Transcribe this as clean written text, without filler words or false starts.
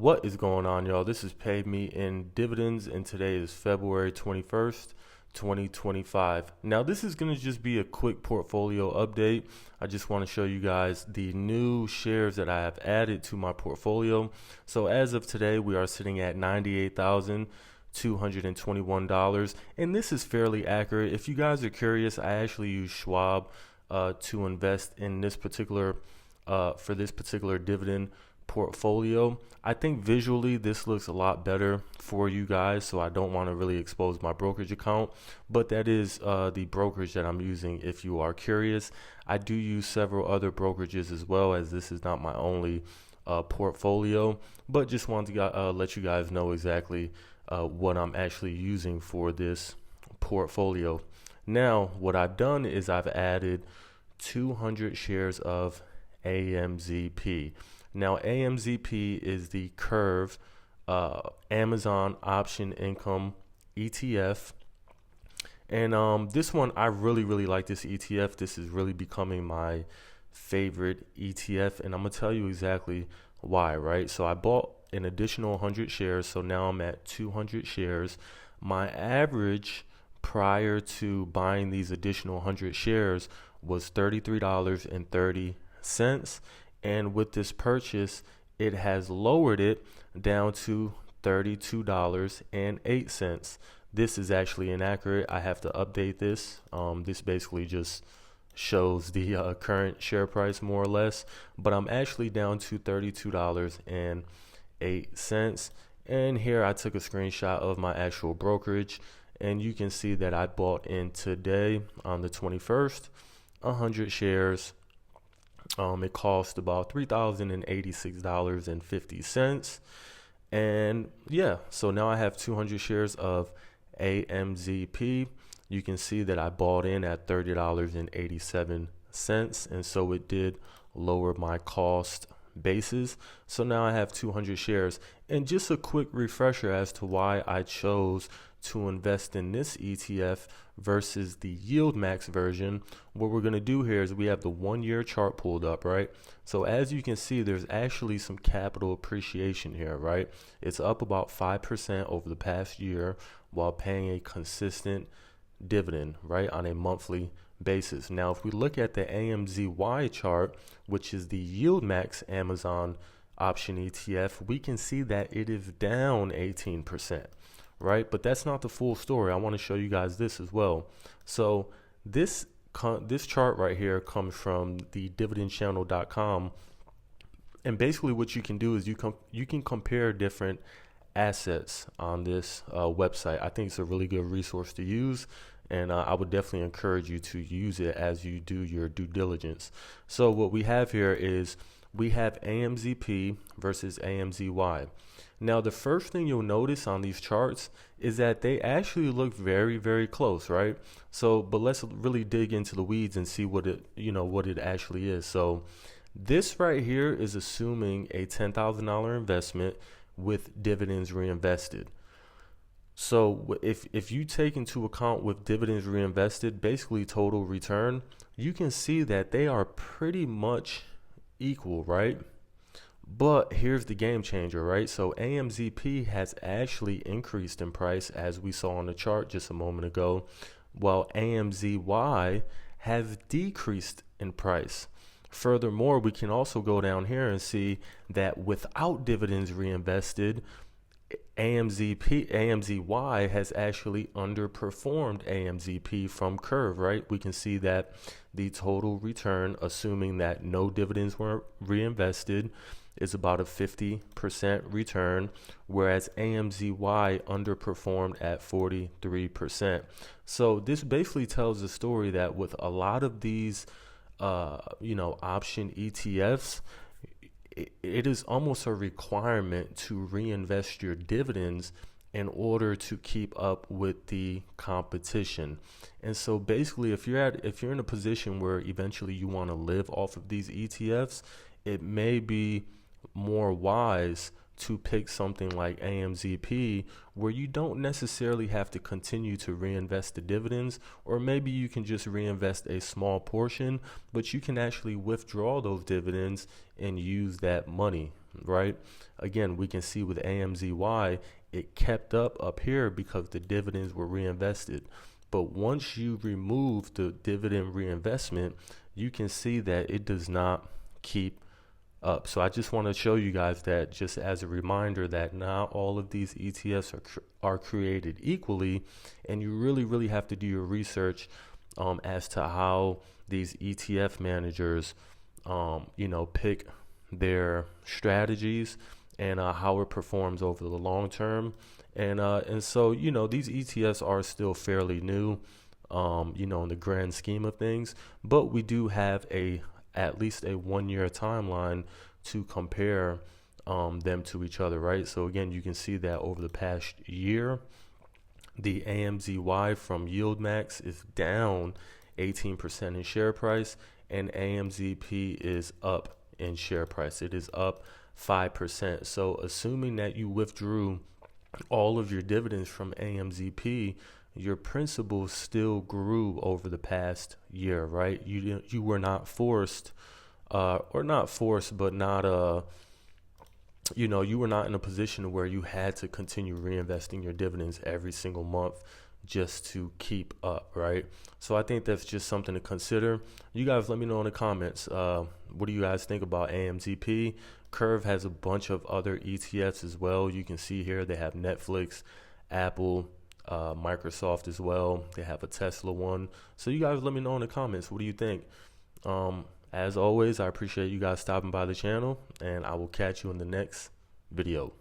What is going on, y'all? This is Pay Me in Dividends, and today is February 21st, 2025. Now, this is going to just be a quick portfolio update. I just want to show you guys the new shares that I have added to my portfolio. So as of today, we are sitting at $98,221, and this is fairly accurate. If you guys are curious, I actually use Schwab to invest in this particular for this particular dividend portfolio. I think visually this looks a lot better for you guys, so I don't want to really expose my brokerage account, but that is the brokerage that I'm using if you are curious. I do use several other brokerages as well, as this is not my only portfolio, but just wanted to let you guys know exactly what I'm actually using for this portfolio. Now, what I've done is I've added 200 shares of AMZP. Now, AMZP is the KURV Amazon Option Income ETF. And this one, I really like this ETF. This is really becoming my favorite ETF, and I'm going to tell you exactly why, right? So I bought an additional 100 shares, so now I'm at 200 shares. My average prior to buying these additional 100 shares was $33.30. And with this purchase, it has lowered it down to $32.08. This is actually inaccurate. I have to update this. This basically just shows the current share price more or less, but I'm actually down to $32.08. And here I took a screenshot of my actual brokerage, and you can see that I bought in today on the 21st 100 shares. It cost about $3,086.50. And yeah, so now I have 200 shares of AMZP. You can see that I bought in at $30.87. And so it did lower my cost basis. So now I have 200 shares. And just a quick refresher as to why I chose to invest in this ETF versus the Yield Max version. What we're going to do here is we have the 1-year chart pulled up, right? So as you can see, there's actually some capital appreciation here, right? It's up about 5% over the past year while paying a consistent dividend, right, on a monthly basis. Now, if we look at the AMZY chart, which is the Yield Max Amazon option ETF, we can see that it is down 18%. Right, but that's not the full story. I want to show you guys this as well. So this chart right here comes from the dividendchannel.com, and basically what you can do is you can compare different assets on this website. I think it's a really good resource to use, and I would definitely encourage you to use it as you do your due diligence. So what we have here is we have AMZP versus AMZY. Now, the first thing you'll notice on these charts is that they actually look very close, right? So, but let's really dig into the weeds and see what it actually is. So this right here is assuming a $10,000 investment with dividends reinvested. So if you take into account with dividends reinvested, basically total return, you can see that they are pretty much equal, right? But here's the game changer, right? So AMZP has actually increased in price, as we saw on the chart just a moment ago, while AMZY has decreased in price. Furthermore, we can also go down here and see that without dividends reinvested, AMZY has actually underperformed AMZP from KURV, right? We can see that the total return, assuming that no dividends were reinvested, is about a 50% return, whereas AMZY underperformed at 43%. So this basically tells the story that with a lot of these, option ETFs, it is almost a requirement to reinvest your dividends in order to keep up with the competition. And so basically, if you're in a position where eventually you want to live off of these ETFs, it may be more wise to pick something like AMZP, where you don't necessarily have to continue to reinvest the dividends, or maybe you can just reinvest a small portion, but you can actually withdraw those dividends and use that money right? Again, we can see with AMZY, it kept up here because the dividends were reinvested. But once you remove the dividend reinvestment, you can see that it does not keep up. So I just want to show you guys that, just as a reminder, that not all of these ETFs are created equally, and you really have to do your research as to how these ETF managers pick their strategies and how it performs over the long term. And so these ETFs are still fairly new in the grand scheme of things, but we do have at least a 1 year timeline to compare them to each other, right? So again, you can see that over the past year, the AMZY from YieldMax is down 18% in share price, and AMZP is up in share price. It is up 5%. So assuming that you withdrew all of your dividends from AMZP, your principal still grew over the past year, right? You were not forced, or not forced, but not you were not in a position where you had to continue reinvesting your dividends every single month just to keep up, right? So I think that's just something to consider. You guys let me know in the comments, what do you guys think about AMZP? KURV has a bunch of other ETFs as well. You can see here they have Netflix, Apple, Microsoft as well. They have a Tesla one. So you guys let me know in the comments, what do you think? As always, I appreciate you guys stopping by the channel, and I will catch you in the next video.